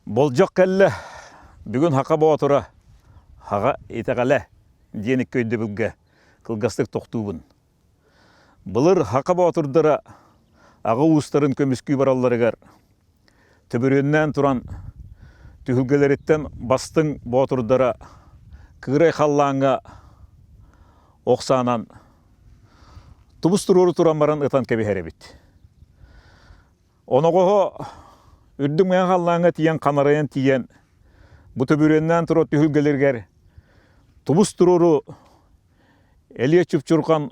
Болжақ кәлі бүгін хақа боғатыра, хаға етеғалі денік көйді білге қылғастық тоқтуыбын. Бұлыр хақа боғатырдыра аға ұстарын көміскүй бараларығар. Түбіреннен тұран түхілгелереттен бастың боғатырдыра кығырай қаллаңа оқсанан тұбыстыр оры тұран баран ұтан кәбі әребет. Оны қоғы үрдің мен қаллаңа тиен қанарайын тиен бұ түбіреннен тұры түхілгелергер тұбыстыр оры әле чүп чұрқан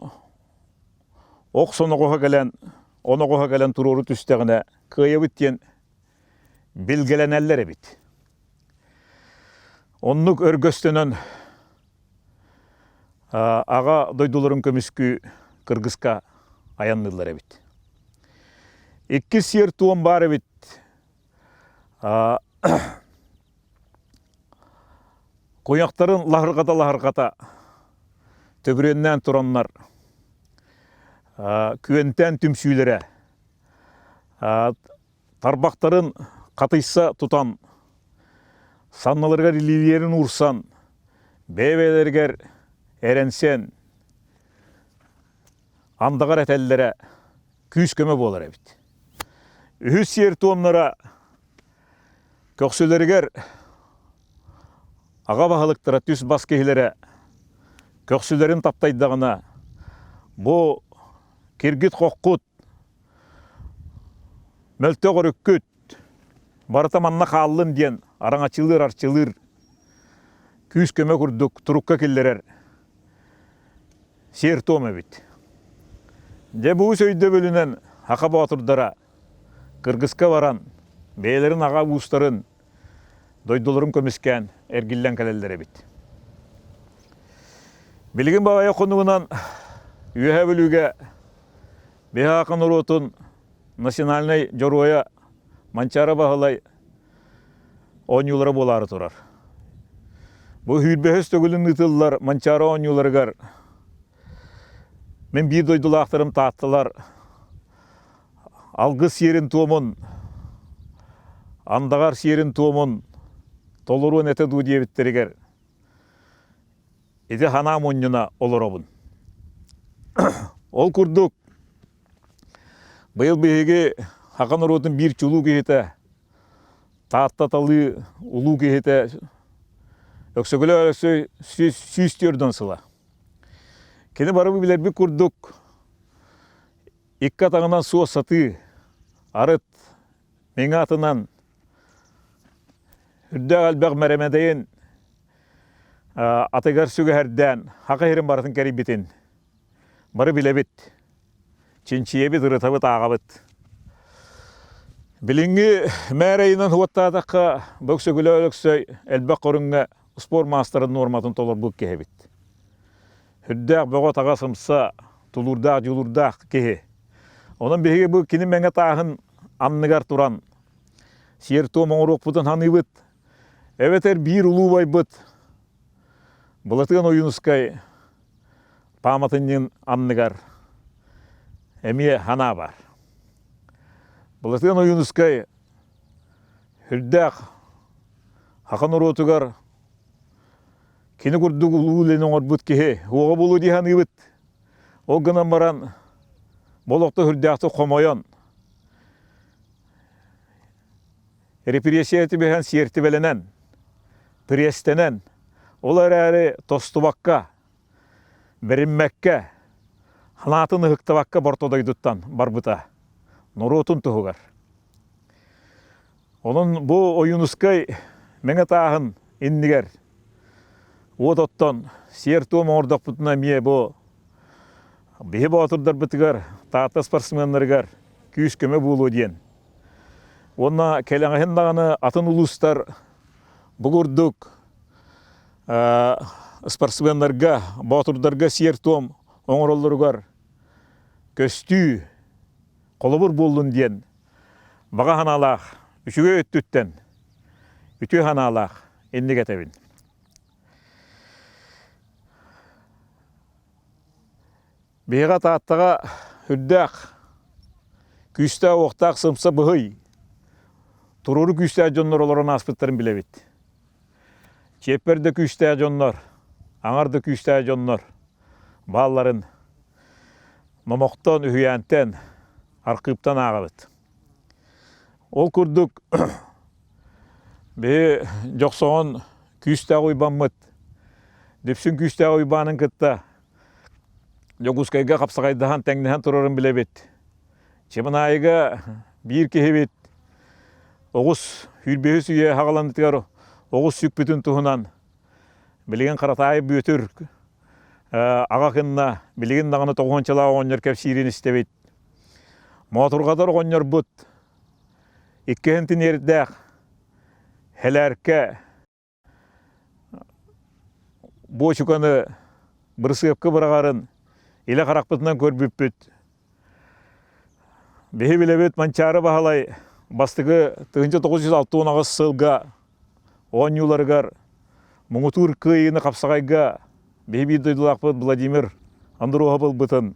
оқ соны қоға кәлен тұры оры түстіғіне қия біттен білгелен әллер әбет. Оннық өргөстенен аға дойдуларын көміскі Кыргызка аяннылар әбет. Екі сер туын бар әбет. Қойақтарын лағырғата төбіреннен тұранлар күйентен түмсүйлері тарбақтарын қатыйса тұтан санналарға релилерін ұрсан бәйбәлергер әренсен андағар әтәлілері күйіс көмі болар әбет. Үхіс сер туынлара көксөлергер аға бағылықтыра түс бас кейлері көксөлерін таптайдағына бұ кергіт қоққұт мөлті қорықкүт барытаманна қалылын ден араңачылыр арчылыр күйіс көмі күрдік тұрыққа келдерер сер том әбет. Де бұл сөйді бөлінен ақа бағатырдара Кыргызка баран бәйлерін аға ұстарын дойдоларын көміскен әргілден кәлелер әбет. Білген бағая қонуынан үйе білуге беға ақын ұротын национальный жоруая манчара бағалай 10 юлары болары тұрар. Бұл үйірбәхіс төгілін ұтылылар манчара 10 юларығар. Мен бір дойдылы ақтырым таттылар. Алғы серін туымын, андағар серін туымын, толыруын әті ду дебіттерігер. Еде хана мұнына олар обын. Ол күрдік. Бұл бейге хақан ұрудың бір чулу кейті, таттаталы ұлу кейті, өксігілі әлісі сүйістерден сыла. Кені бары білер бір күрдік. Икка тағынан су саты, арыт, мен атынан, үрді әлбәқ мәремедейін, атығар сүгі әрден, хақа ерін барытын кәрі бітін. Бары білебет, ченчие бет, ұрытабыт ағабыт. Білінгі мәрейінен хуаттадаққа бөксігілі өліксөй әлбәқ қорыңға спор мастырын норматын толыр бұл кехебет. Үрдәқ бұға таға сымса, тұлырдақ, жүлырдақ кехе. Onun behiye bu kini menge tağın anlıgar turan. Siyerto moğruk butun hanı bıt. Evet bir ulu bay bıt. Bulatığın oyunuskay pamatının anlıgar. Emiye hana var. Bulatığın oyunuskay hürdağ hakan orotugar. Kini kurduk ulu lenin or bıt kehe. Oğa bulu diye hanı bıt. O gınan baran Болоқты хүрдәқті қомойон. Репрессияты бәген серті бәленен, престенен, олар әрі тостубаққа, бірінмәкке, ханатын ұғықтыбаққа бортодайдыттан барбыта, нұротын тұғығар. Оның бұл ойынускай мәңі тағын иннігер, оттан серті оңырдақ бұтына мие бұл Бейі бағатырдар бітігер, тағатта спортсменлерігер, күйіс көмі болу дейін. Онна кәліңғен дағаны атын ұлыстар бұғырдық спортсменлерге, бағатырдарға сертом оңыролырғар көсті қолыбыр болуын дейін. Баға ханалақ, үшіге өттіттен, үті ханалақ, еннік әтәбін. Бейға тағаттаға үрдәқ, күсті оқтақ сымса бұғый, Tururu küstää jonlar olaran aspıtların bilebit. Çeperde küstää jonlar, ağarda küstää jonlar. Balların nomoktan ühüyenten, arkıptan ağabıt. Ol kurduk be joksoğun küstää uybanmıt. Depsün küstää uybanın kıtta. Jokuskayga kapsakaydahan tengnehan turarın bilebit. Çemin ayıga bir kehebit. Oğuz hülbehi süye hağalandıklar. Oğuz sükbütün tuhunan. Bilegen karatayı büyütür. Ağakınna bilegen dağını toğunçala oğunlar kep sirin istebit. Motor kadar oğunlar but. İkkehentin yerdek. Helerke. Bu çukanı bir sıyıpkı bırağarın. İle karakbıtından körbüppüt. Behi bilebet mançarı bahalay. Bastıgı 1906 ağız sılga. 10 yulargar. Muğutur kıyını kapsagayga. Behi bir duydulakpıt Vladimir Androha bıtın.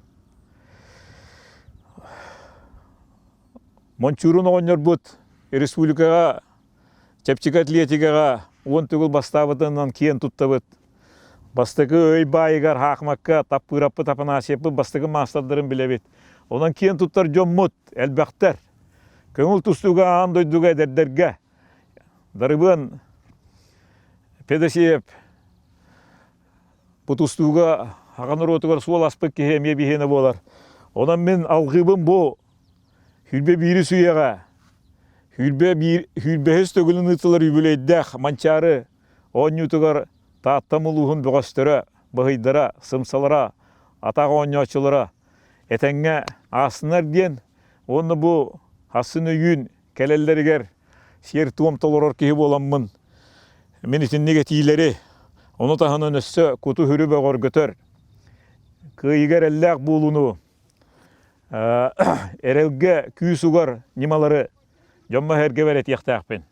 Monçurun oğunlar but. Respublikaga, Çepçik Atletigaga 10 tügül bastavıtından kiyen tuttabıt. Bastıgı öy bayıgar haqmakka tappırapı tapın aşepı bastıgı mastadırın bilebet. Ondan kiyen tuttar jommut, elbekter. Köngül tustuga ağın doyduga ederderge. Darıbın pedeşeyip bu tustuga haqanır otugar sual aspık kehemye bihene bolar. Ondan men algıbım bu hülbe biri suyaga. Hülbehes tögülün ıtılar yübüleydek mançarı. On yutugar taattamuluğun boğastıra, bahıydara, sımsalara, atağı onyaçılara. Etenge asınlar diyen, onu bu hasını yün, kelelleriger, siyer tuğum toloror kehi bolanmın. Men için negatileri, onu tahanın össü kutu hürü beğor götür. Kıyıger ellek bulunu, erelge küy sugar nimaları, jomma herge veret yaktağpen.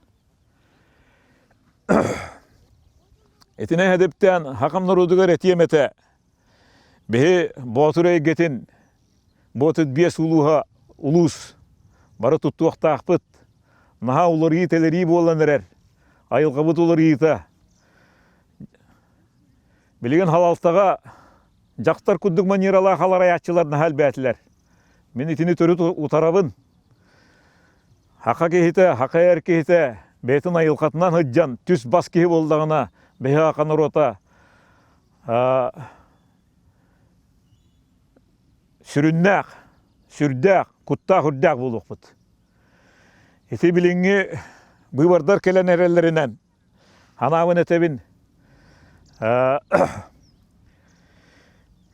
Etine hedepten hakamlar odugar etiyemete. Behi boğaturaya getin, boğatut bies uluha, ulus, barı tuttu oktağpıt. Naha ular yiteleri iyi boğulan erer. Ayılqabıt ular yita. Bilegen halaltaga, jaktar kudduk manirala halar ayatçılar nahal bәтілер. Men etini törüt utarabın. Haqa kehite, haqa er kehite, betin ayılqatından hıccan, tüs bas kehi boldağına, behi haqanır ota, sürünnaq, sürdaq, kuttaq, hürdaq buluq bud. Eti bilingi bu bardar kelen erellerinden, hanavın etebin,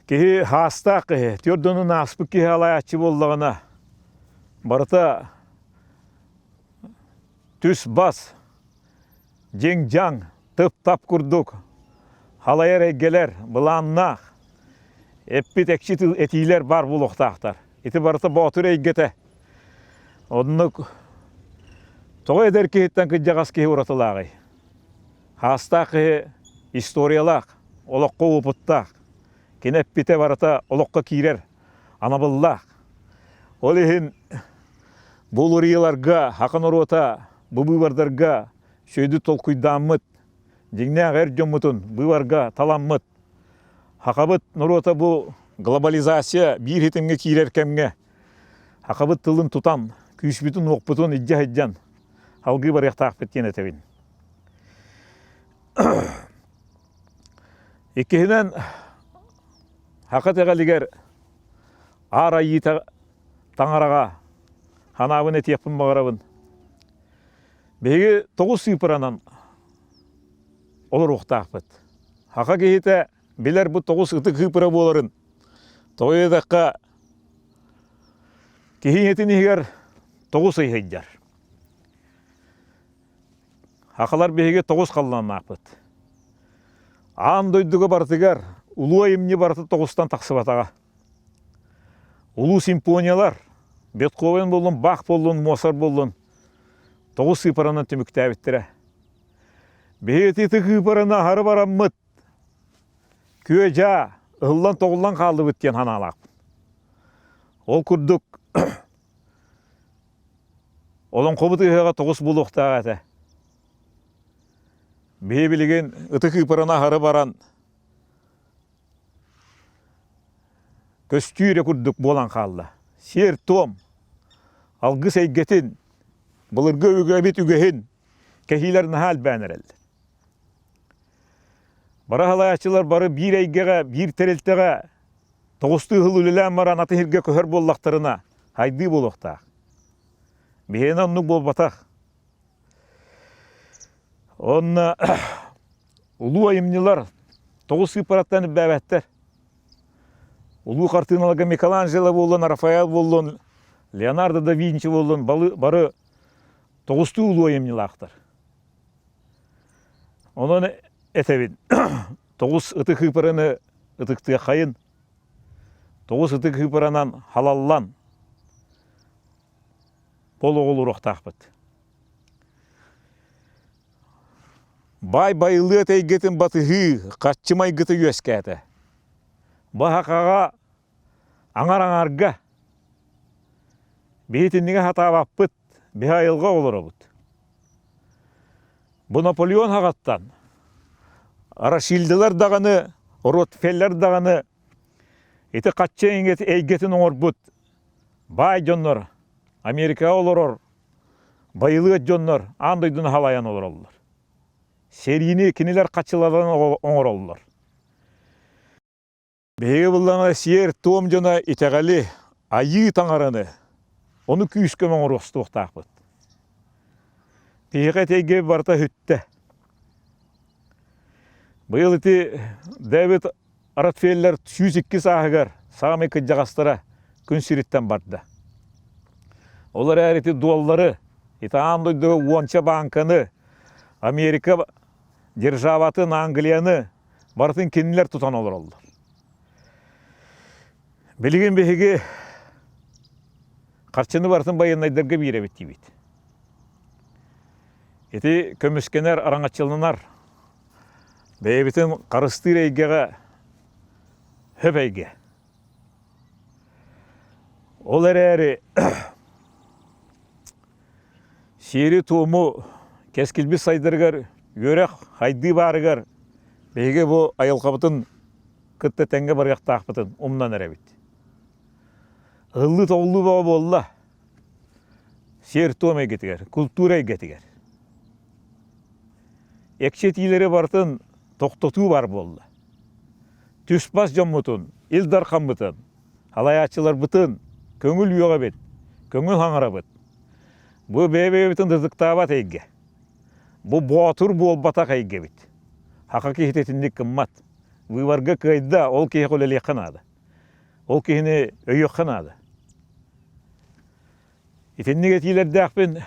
kehi hasta kehi, tiyordunun aspık kehi alayatçı boldağına, barıta tüs bas, jeng-jang, tıp-tap kurduk, halayar eggeler, bılannak, eppit ekşit etiler var bu loktağıtar. Eti barıta boğatur eggete. Onluk, toğu eder kehitten kıcağız kehi uratılağıy. Hasta kehi historiyalak, olokka uputtak, keneppite barıta olokka kirer, anabıllak. Olihin, bulur yılarga, hakan orota, bu bardarga, şöydü tolkuydamıt, jingне ağer jommutun, bu barga talanmıt. Haqabıt norota bu globalizasiya bir hitimge kirerkemge. Haqabıt tılın tutan, küsbütün okputun icca-iccan. Halgı bar yaktağıp etken etebin. İkkihiden haqa teğaliger ara yita taŋaraga hanabın eti yapın bağırabın. Begi 9 sıpıranan olur oktağıp. Haqa kehite biler bu 9 ıtık hıpıra boların. Toğuya dakika kehin etini higer 9 ayhaycar. Haqalar behiге 9 қаллан ақпыт. Ан дойдуға бартыгар, улу айымне барты 9-тан тақсы батаға. Улу симфониялар, Бетховен болын, Бах болын, Моцарт болын, 9 сыпаранан түмікті әбіттірі. Бейеті тықыпарана хары бараммыт. Көе жа, ыллан тоғылан қалды біткен ханалақ. Ол күрдік Олон қобытыға тоғыз болуқтаға әті. Бейбілеген ұты күйпіріна хары баран көстүйре күрдік болан қалды. Сер том, алғы сәйгетін, бұлырғы үгәбет үгәхін, кәхейлерін хал бәнір әлді. Бара халайатчылар бары бір әйгеға, бір тәрелтіға, тоғысты ғыл үлілән маран аты хирге көхір боллақтарына хайды болуқтақ. Бейені онны бол батақ. Онна ұлу айымнылар тоғыз сыпараттанып бәбәттер. Улуу картиналарга Микеланджело болон, Рафаэл болон, Леонардо да Винчи болон, бары тоғысты улуу айымнылақтар. Онын этебин тоғыз ыты хыпырыны ытықты қайын, тоғыз ыты хыпырынан халаллан болуғылы ұрықтақпыд. Бай-байлы әтейгетін батығы қатчымай гыты өскәті. Бахақаға аңар-аңарға бейтінніге хатабаппыд, бейайылға олырабыд. Бұ Наполеон хағаттан Арашилділер дағаны, Ротфеллер дағаны еті қатчы әйгетін оңырбыд. Бай жоннор, Америка олырор, байлы жоннор, андойдың халаян олыралылар. Серийini кинилер қатчыладан оңыр олылар. Беге бұллана сер том жона итеғали айы таңараны, оны күйіске оңыр оқты оқтақпыд. Беге тейге барта хүтті. Бұл еті Дэвид Ротфеллер 102 сағығар сағамайкы жағастыра күн сиреттен барды. Олар әріті дуаллары, еті андойды уанча банканы, Америка державатын Англияны бартын кенілер тұтан олар олар. Білген беге қарчыны бартын байынайдарға бейре бетті бейді. Еті көміскенер араңатчылынар, бейбетін қарыстыр әйгеға хөп әйге. Олар әрі сері туымы кескілбі сайдырғар, өрек хайды барығар, бейге бұл айылқабытын күтті тәңге барғақты ақпытын ұмнан әрәбет. Ғылы тоғылы бау болла, сер туым әйгетігер, культура әйгетігер. Экшет илері бартын тоқтоту бар болла. Түспас жон мұтын, илдар қам бұтын, халаятчылар бұтын, көңіл үйеға бет, көңіл хаңыра бұт. Бұл бәйбәйтін дызықтабат әйге. Бұл бұатыр бол батақ әйге бет. Хақа кейтетіндік кіммат. Выварға кайда ол кейі қолелі қанады. Ол кейіні өйі қанады. Итіннік әтейлерді ақпен,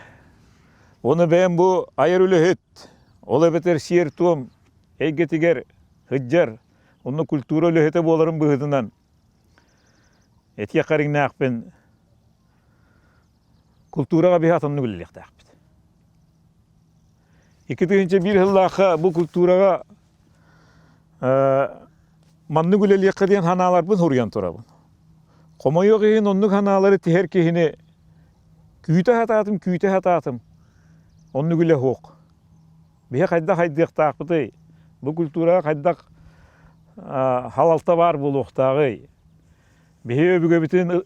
оны бәйін бұл айыр өлі хөт. Ол әбетер сиер туым, әйгетігер, хүджар, оны культура өлі хөті боларын бұғыдынан. Әтке қарыңны ақпен, культураға бейхатынны білілікті ақпен. 2001 жыллақы бұл культураға манны күлеліққа дейін ханалар бұн ұриян тұрабын. Қомайы кейін онның ханалары тихер кейіне күйті хататым, онны күле хоқ. Бейе қайда қайдық тақпыды, бұл культураға қайдақ халалта бар бұл оқтағы. Бейе өбіге бітін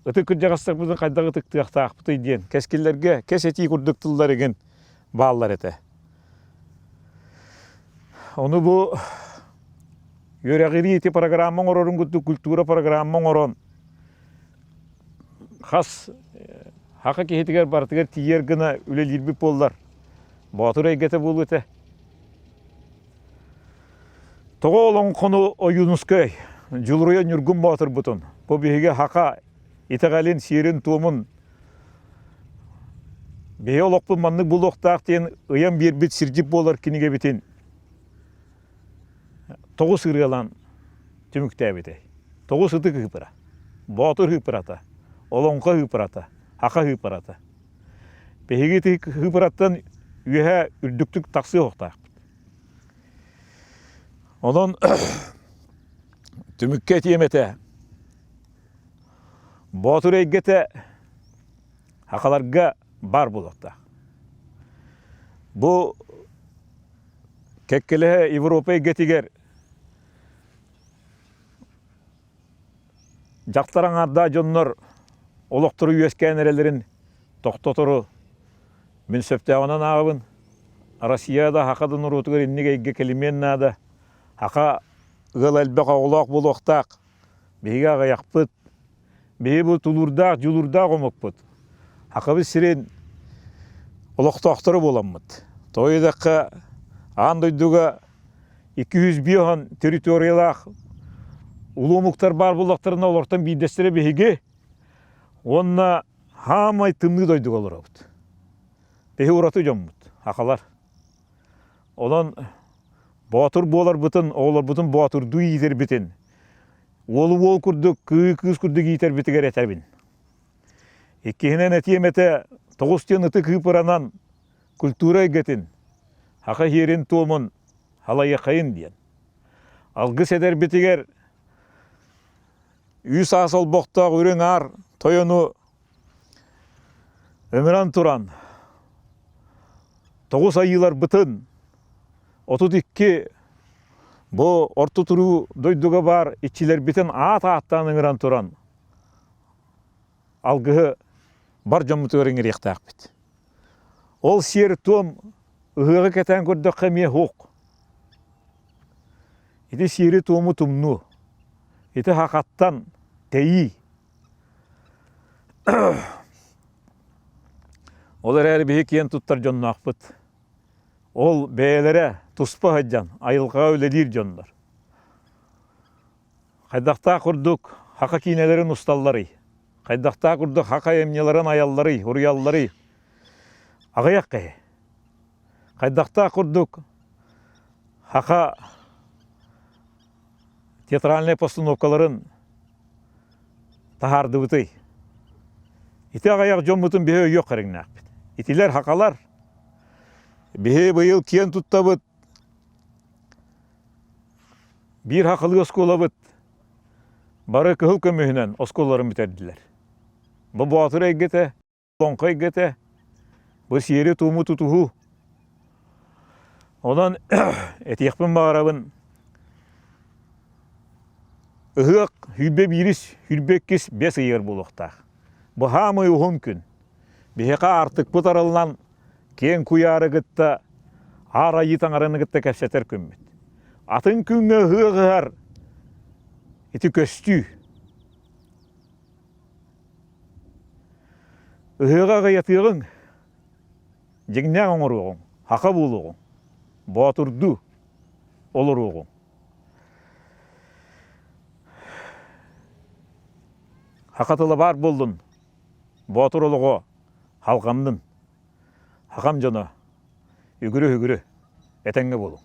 ұтық күржағастық бұдың қайдақ ұтық тақпыды дейін. Кәскелерге, кәс әтей күрдік тұлдар еген балалар әті. Оны бұл өрәғiri еті программың орын күтті культура программың орын. Қас хақа кейтігер бартығар тиер гына үлелербі болдар. Батыр әйгеті бол өте. Тоға олың қоны ойынызкай, жылырыя нүргін батыр бұтын. Бұл бейге хақа етіғален серін туымын. Бейе олықпын манны бұл оқтақ дейін ұян бір бет сірдіп болар кенеге бетін. Тоғыз ұрғалан түмікті әбеті. Тоғыз ұтық ғыпыра. Батыр ғыпырата. Олонқа ғыпырата. Хақа ғыпырата. Бейге ғыпыраттан үйе үрдіктік тақсы оқтақ. Онын түмікке тиеметі. Батыр әйгеті хақаларға бар болуқта. Бұл кеккеле Европа гетигер жақтараңарда жоннор олықтыру үйескен әрелерін тоқтотыру мен сөптеуінен ағыбын. Россияда хақадын ұрутығыр иннеге егге келемен нады. Хақа ғыл әлбәқ оғылақ болуқтақ. Бейге ағаяқпыт. Бейге бұл тұлырдақ, жүлірдақ омықпыт. Хақа біз сирен олықтақтыры боламмыд. Тойдаққа андойдуға 200 бейған территориялақ улуымықтар бар болуқтарына олықтан бейдестері бейге онына хамай тымны дойдуға олар ауыд. Бейге ұраты жоммыд, хақалар. Одан батыр болар бұтын, олар бұтын батырды етер бітін. Олы ол күрдік, кыз күрдік етер бітігер етербін. Еккенен әтеметі 9 тенеті күйпыранан культура егетін. Хақа херін томын халайы қайын дейін. Алғыс едер бітігер үй сасыл боқтақ үрен ар тойыну өміран тұран. 9 айылар бұтын. 32 бұл орты тұру дойдуға бар итчилер бітін ат-аттан ыңыран тұран. Алғығы бар жоммыты өріңер ектақ біт. Ол сер том ұғығы кәтен көрді қәме хоқ. Еті сері тому тұмну. Еті хақаттан тәйі. Олар әрі бейі кен тұттар жонны ақпыт. Ол бәйелері тұспа ғаджан, айылға өлелер жондар. Қайдақта құрдық хақа кейнелерін ұсталлары. Қайдақта құрдық хақа емнелерін аяллары, ұрыяллары. Ағаяқ қай. Қайдақта құрдық хақа театральный постановкаларын тахарды бұты. Ити ағаяқ жон бұтын бейі өйек қарыңын ақпет. Итилер хақалар бейі бұйыл кен тұттабыт. Bir haqılı oskola bıt. Bары кығыл көмігінен осколарын бітерділер. Бұл батыр әйгеті, лонқа әйгеті, бұл сері тұмы тұтуғу. Одан әтеқпін бағарабын ұғық, хүлбе біріс, хүлбе кес 5 үйер болуқтақ. Бұл хамы ұғын күн. Бейқа артық бұт арылынан кен күяры ғытта, ара етің араны ғытта кәпсетер көммет. Атын күнге ғығығар еті көсті. Ұғыға ғаятығың жеңнен оңыр оғың, хақа бол оғың, батырды олыр оғың. Хақатылы бар болдың, батыр олығы халқамдың, хақам жаны, үгірі-үгірі әтәңге болың.